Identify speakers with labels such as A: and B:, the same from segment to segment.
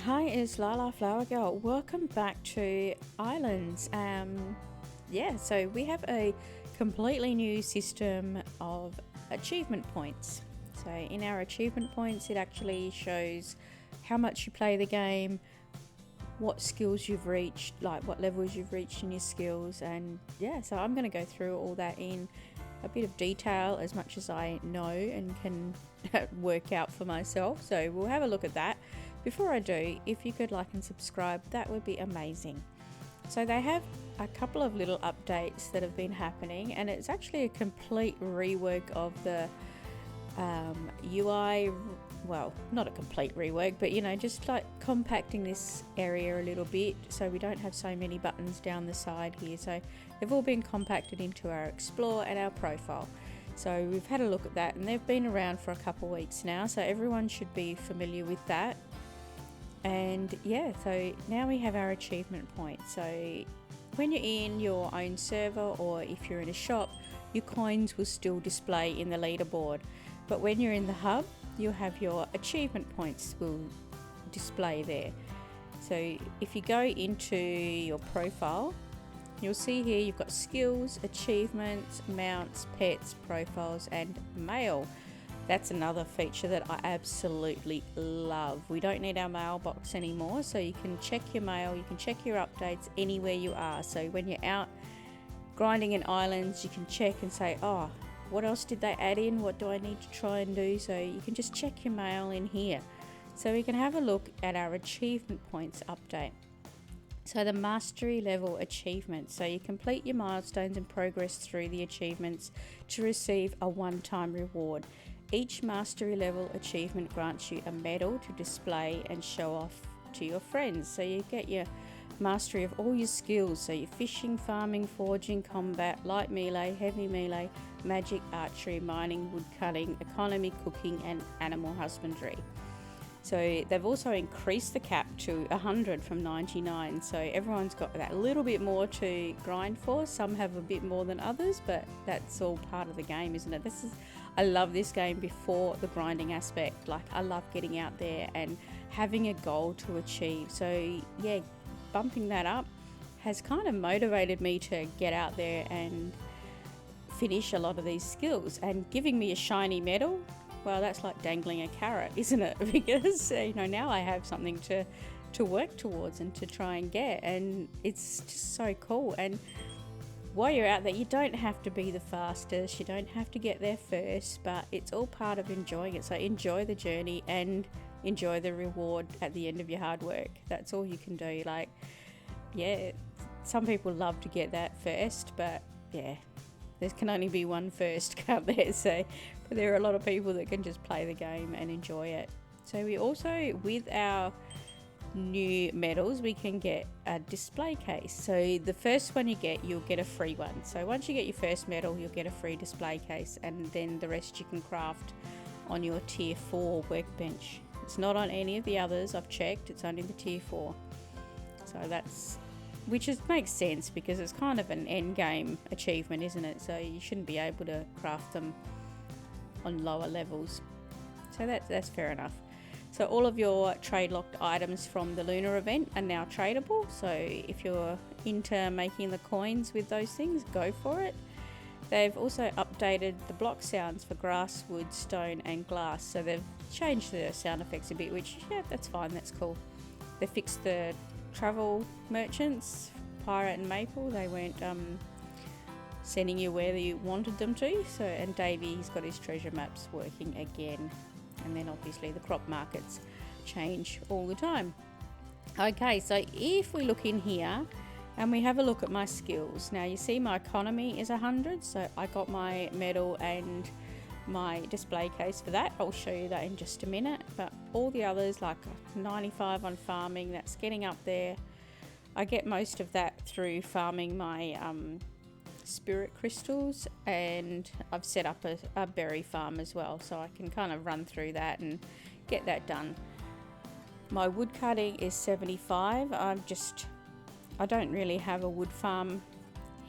A: Hi, it's Lala Flower Girl. Welcome back to Islands. So we have a completely new system of achievement points. So in our achievement points, it actually shows how much you play the game, what skills you've reached, like what levels you've reached in your skills, and yeah. So I'm going to go through all that in a bit of detail as much as I know and can work out for myself. So we'll have a look at that. Before I do, if you could like and subscribe, that would be amazing. So they have a couple of little updates that have been happening, and it's actually a complete rework of the UI. Well, not a complete rework, but just like compacting this area a little bit so we don't have so many buttons down the side here. So they've all been compacted into our Explore and our Profile. So we've had a look at that, and they've been around for a couple of weeks now, so everyone should be familiar with that. And yeah, so now we have our achievement points. So when you're in your own server or if you're in a shop, your coins will still display in the leaderboard. But when you're in the hub, you'll have your achievement points will display there. So if you go into your profile, you'll see here you've got skills, achievements, mounts, pets, profiles, and mail. That's another feature that I absolutely love. We don't need our mailbox anymore, so you can check your mail, you can check your updates anywhere you are. So when you're out grinding in islands, you can check and say, oh, what else did they add in? What do I need to try and do? So you can just check your mail in here. So we can have a look at our achievement points update. So the mastery level achievements. So you complete your milestones and progress through the achievements to receive a one-time reward. Each mastery level achievement grants you a medal to display and show off to your friends. So you get your mastery of all your skills. So your fishing, farming, forging, combat, light melee, heavy melee, magic, archery, mining, wood cutting, economy, cooking, and animal husbandry. So they've also increased the cap to 100 from 99. So everyone's got that little bit more to grind for. Some have a bit more than others, but that's all part of the game, isn't it? I love this game before the grinding aspect. Like, I love getting out there and having a goal to achieve. So yeah, bumping that up has kind of motivated me to get out there and finish a lot of these skills. And giving me a shiny medal, well, that's like dangling a carrot, isn't it? Because now I have something to work towards and to try and get, and it's just so cool. And while you're out there, you don't have to be the fastest, you don't have to get there first, but it's all part of enjoying it. So enjoy the journey and enjoy the reward at the end of your hard work. That's all you can do. Like, yeah, some people love to get that first, but yeah, there can only be one first, can't there? So, but there are a lot of people that can just play the game and enjoy it. So we also, with our new medals, we can get a display case. So the first one you get, you'll get a free one. So once you get your first medal, you'll get a free display case, and then the rest you can craft on your tier 4 workbench. It's not on any of the others, I've checked, it's only the tier 4. So that's, which makes sense because it's kind of an end game achievement, isn't it? So you shouldn't be able to craft them on lower levels. So that's fair enough. So all of your trade locked items from the lunar event are now tradable. So if you're into making the coins with those things, go for it. They've also updated the block sounds for grass, wood, stone and glass. So they've changed the sound effects a bit, which, yeah, that's fine, that's cool. They fixed the travel merchants, Pirate and Maple. They weren't sending you where you wanted them to. So, and Davey, he's got his treasure maps working again. And then obviously the crop markets change all the time. Okay, so if we look in here and we have a look at my skills. Now you see my economy is 100, so I got my medal and my display case for that. I'll show you that in just a minute. But all the others, like 95 on farming, that's getting up there. I get most of that through farming my spirit crystals, and I've set up a berry farm as well, so I can kind of run through that and get that done. My wood cutting is 75. I don't really have a wood farm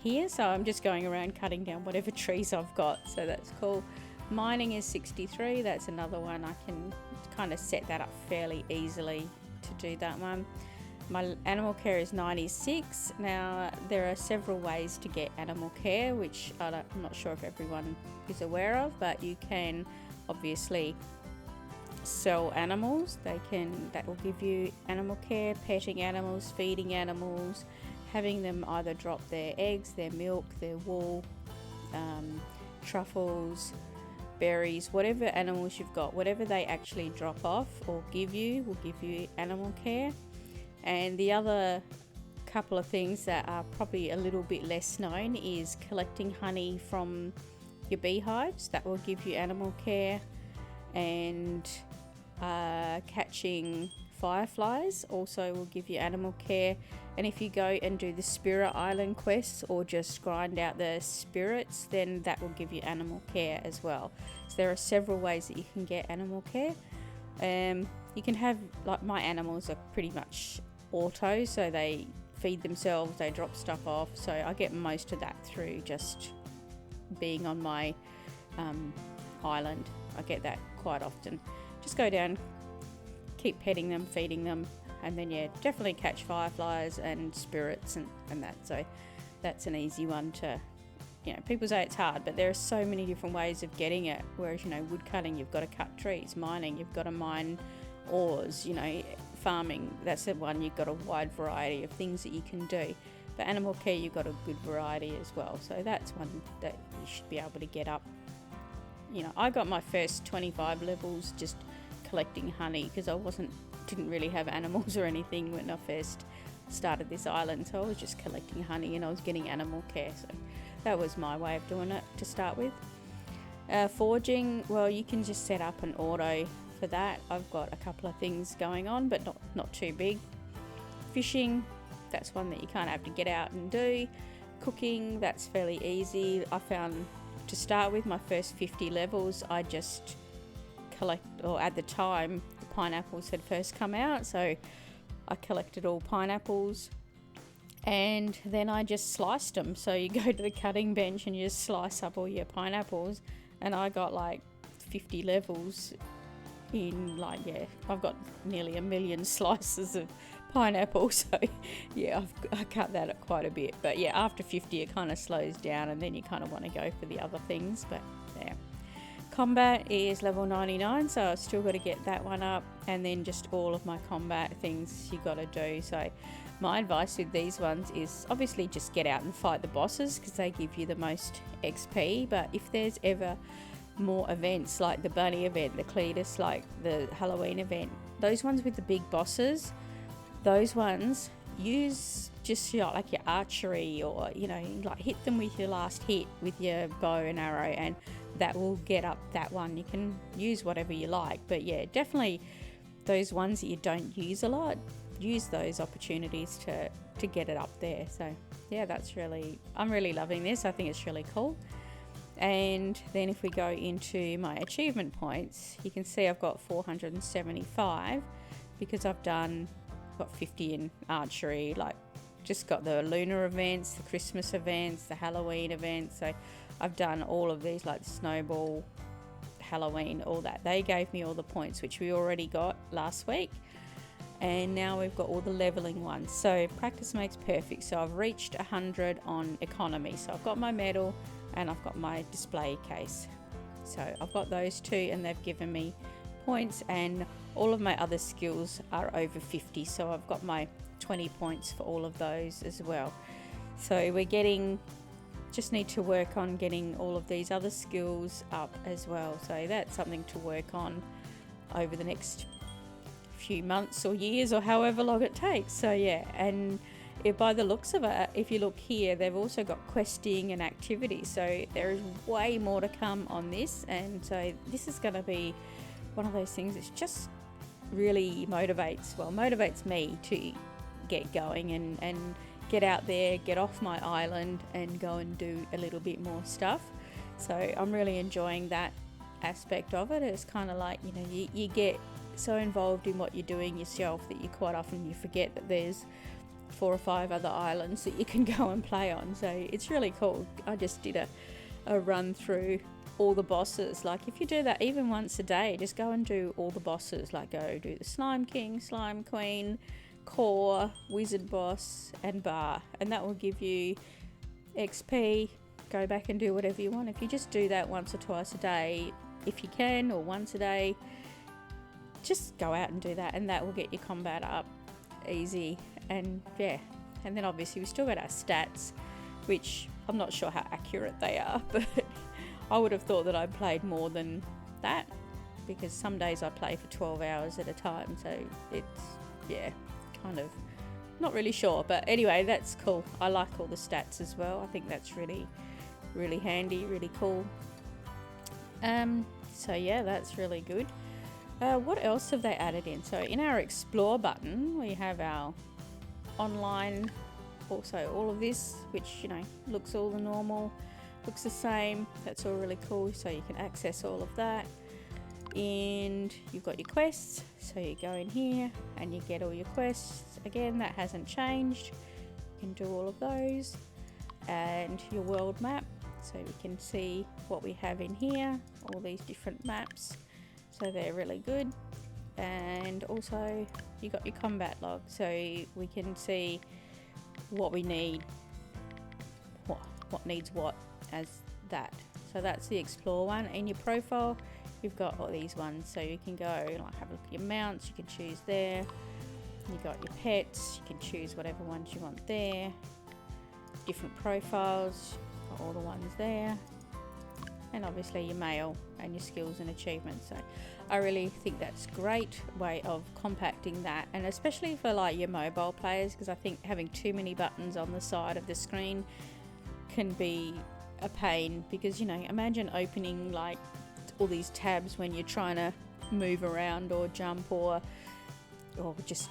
A: here, so I'm just going around cutting down whatever trees I've got, so that's cool. Mining is 63. That's another one I can kind of set that up fairly easily to do that one. My animal care is 96. Now, there are several ways to get animal care, which I'm not sure if everyone is aware of, but you can obviously sell animals. That will give you animal care, petting animals, feeding animals, having them either drop their eggs, their milk, their wool, truffles, berries, whatever animals you've got, whatever they actually drop off or give you will give you animal care. And the other couple of things that are probably a little bit less known is collecting honey from your beehives. That will give you animal care. And catching fireflies also will give you animal care. And if you go and do the Spirit Island quests or just grind out the spirits, then that will give you animal care as well. So there are several ways that you can get animal care. You can have, like, my animals are pretty much auto, so they feed themselves, they drop stuff off, so I get most of that through just being on my island. I get that quite often. Just go down, keep petting them, feeding them, and then definitely catch fireflies and spirits and that. So that's an easy one to, people say it's hard, but there are so many different ways of getting it. Whereas, wood cutting, you've got to cut trees. Mining, you've got to mine ores. Farming, that's the one, you've got a wide variety of things that you can do. But animal care, you've got a good variety as well. So that's one that you should be able to get up. I got my first 25 levels just collecting honey because I didn't really have animals or anything when I first started this island. So I was just collecting honey and I was getting animal care. So that was my way of doing it to start with. Foraging, well, you can just set up an auto for that. I've got a couple of things going on, but not too big. Fishing, that's one that you kind of have to get out and do. Cooking, that's fairly easy. I found, to start with, my first 50 levels, I just at the time, the pineapples had first come out, so I collected all pineapples and then I just sliced them. So you go to the cutting bench and you just slice up all your pineapples, and I got like 50 levels in I've got nearly 1 million slices of pineapple, so I cut that up quite a bit. But after 50 it kind of slows down and then you kind of want to go for the other things. But combat is level 99, so I've still got to get that one up, and then just all of my combat things you got to do. So my advice with these ones is obviously just get out and fight the bosses because they give you the most XP. But if there's ever more events like the bunny event, the Cletus, like the Halloween event, those ones with the big bosses, those ones, use just your archery, or hit them with your last hit with your bow and arrow, and that will get up that one. You can use whatever you like, but definitely those ones that you don't use a lot, use those opportunities to get it up there. So I'm really loving this. I think it's really cool. And then if we go into my achievement points, you can see I've got 475 because I've got 50 in archery, just got the lunar events, the Christmas events, the Halloween events. So I've done all of these, like the snowball, Halloween, all that. They gave me all the points, which we already got last week. And now we've got all the leveling ones. So practice makes perfect. So I've reached 100 on economy. So I've got my medal and I've got my display case. So I've got those two and they've given me points, and all of my other skills are over 50. So I've got my 20 points for all of those as well. So just need to work on getting all of these other skills up as well. So that's something to work on over the next few months or years or however long it takes. So and by the looks of it, if you look here, they've also got questing and activities. So there is way more to come on this, and so this is going to be one of those things that just really motivates me to get going and get out there, get off my island and go and do a little bit more stuff. So I'm really enjoying that aspect of it. It's kind of like, you get so involved in what you're doing yourself that you quite often you forget that there's 4 or 5 other islands that you can go and play on. So it's really cool. I just did a run through all the bosses. Like if you do that even once a day, just go and do all the bosses. Like go do the Slime King, Slime Queen, Core, Wizard Boss and Bar, and that will give you XP. Go back and do whatever you want. If you just do that once or twice a day, if you can, or once a day, just go out and do that, and that will get your combat up easy. And yeah, and then obviously we still got our stats, which I'm not sure how accurate they are, but I would have thought that I played more than that, because some days I play for 12 hours at a time, so it's, yeah, kind of not really sure. But anyway, that's cool. I like all the stats as well. I think that's really, really handy, really cool. So yeah, that's really good. What else have they added in? So in our explore button, we have our online, also all of this, which, you know, looks all the normal, looks the same. That's all really cool. So you can access all of that. And you've got your quests. So you go in here and you get all your quests. Again, that hasn't changed. You can do all of those. And your world map. So we can see what we have in here, all these different maps. So they're really good. And also you got your combat log, so we can see what we need, what needs what as that. So that's the explore one. In your profile, you've got all these ones, so you can go like have a look at your mounts. You can choose there. You got your pets. You can choose whatever ones you want there. Different profiles. All the ones there, and obviously your mail and your skills and achievements. So I really think that's a great way of compacting that, and especially for like your mobile players, because I think having too many buttons on the side of the screen can be a pain, because, you know, imagine opening like all these tabs when you're trying to move around or jump or just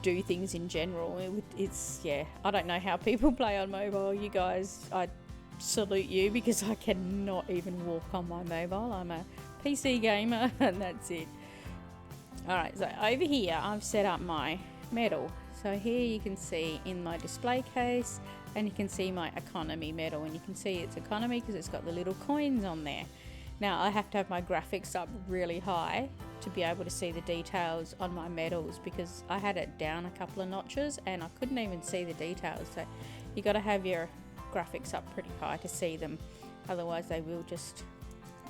A: do things in general. It's yeah, I don't know how people play on mobile. You guys, I salute you, because I cannot even walk on my mobile. I'm a PC gamer and that's it. Alright, so over here I've set up my medal. So here you can see in my display case, and you can see my economy medal, and you can see it's economy because it's got the little coins on there. Now I have to have my graphics up really high to be able to see the details on my medals, because I had it down a couple of notches and I couldn't even see the details. So you got to have your graphics up pretty high to see them, otherwise they will just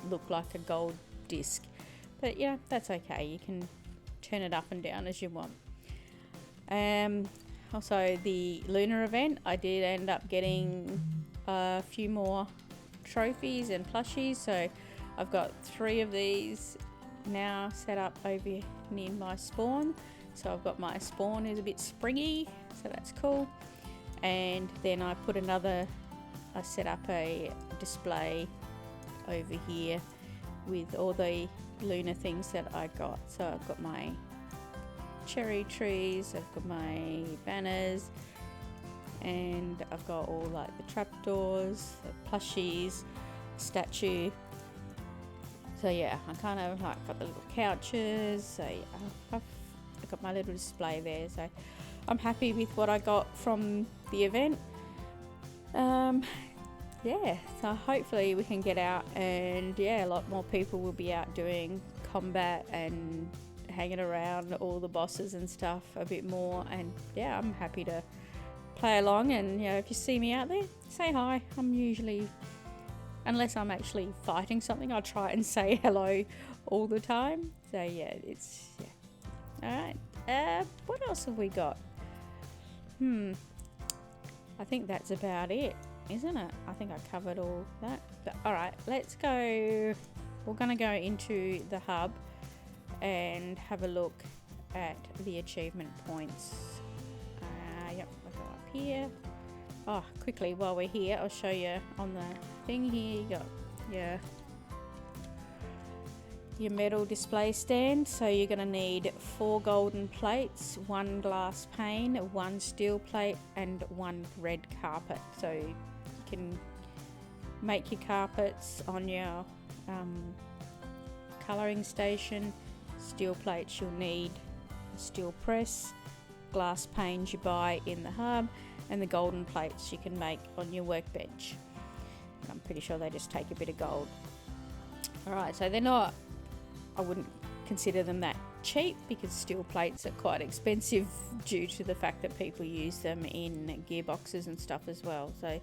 A: look like a gold disc. But yeah, that's okay, you can turn it up and down as you want. Also the lunar event, I did end up getting a few more trophies and plushies, so I've got 3 of these now set up over near my spawn. So I've got my spawn is a bit springy, so that's cool. And then I set up a display over here with all the lunar things that I got. So I've got my cherry trees, I've got my banners, and I've got all like the trapdoors, the plushies, statue. So yeah, I kind of like got the little couches. So yeah, I've got my little display there. So I'm happy with what I got from the event. Yeah, so hopefully we can get out, and yeah, a lot more people will be out doing combat and hanging around all the bosses and stuff a bit more. And yeah, I'm happy to play along, and you know, if you see me out there, say hi. I'm usually, unless I'm actually fighting something, I'll try and say hello all the time. So yeah, it's yeah. Alright, what else have we got? I think that's about it, isn't it? I think I covered all that. But alright, let's go. We're gonna go into the hub and have a look at the achievement points. Yep, we'll go up here. Oh, quickly while we're here, I'll show you on the thing here. You got your medal display stand. So you're going to need 4 golden plates, 1 glass pane, 1 steel plate, and 1 red carpet. So you can make your carpets on your colouring station. Steel plates you'll need a steel press, glass panes you buy in the hub, and the golden plates you can make on your workbench. I'm pretty sure they just take a bit of gold. Alright, so they're not, I wouldn't consider them that cheap because steel plates are quite expensive due to the fact that people use them in gearboxes and stuff as well. So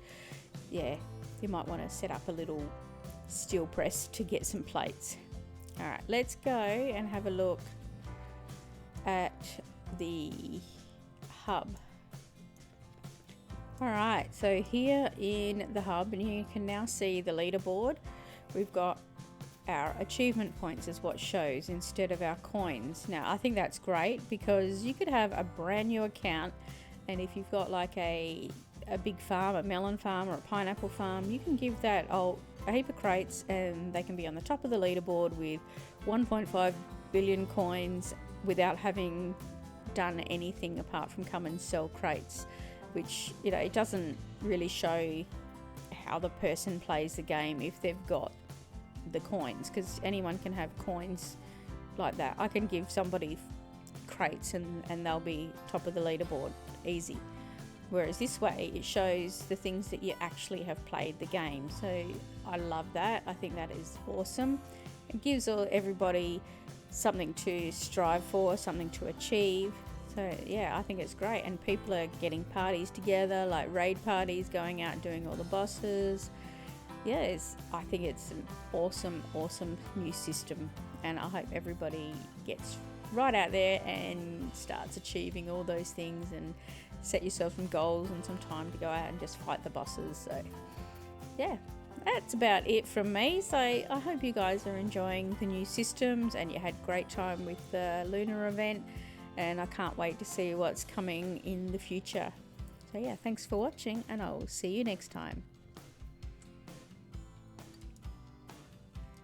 A: yeah, you might want to set up a little steel press to get some plates. Alright, let's go and have a look at the hub. Alright, so here in the hub, and you can now see the leaderboard, we've got our achievement points is what shows instead of our coins. Now I think that's great because you could have a brand new account, and if you've got like a big farm, a melon farm or a pineapple farm, you can give that a heap of crates and they can be on the top of the leaderboard with 1.5 billion coins without having done anything apart from come and sell crates, which, you know, it doesn't really show how the person plays the game if they've got the coins, because anyone can have coins like that. I can give somebody crates and they'll be top of the leaderboard easy, whereas this way it shows the things that you actually have played the game. So I love that. I think that is awesome. It gives everybody something to strive for, something to achieve. So yeah, I think it's great, and people are getting parties together, like raid parties, going out and doing all the bosses. Yes, I think it's an awesome new system, and I hope everybody gets right out there and starts achieving all those things and set yourself some goals and some time to go out and just fight the bosses. So yeah, that's about it from me. So I hope you guys are enjoying the new systems and you had great time with the Lunar event, and I can't wait to see what's coming in the future. So yeah, thanks for watching, and I'll see you next time.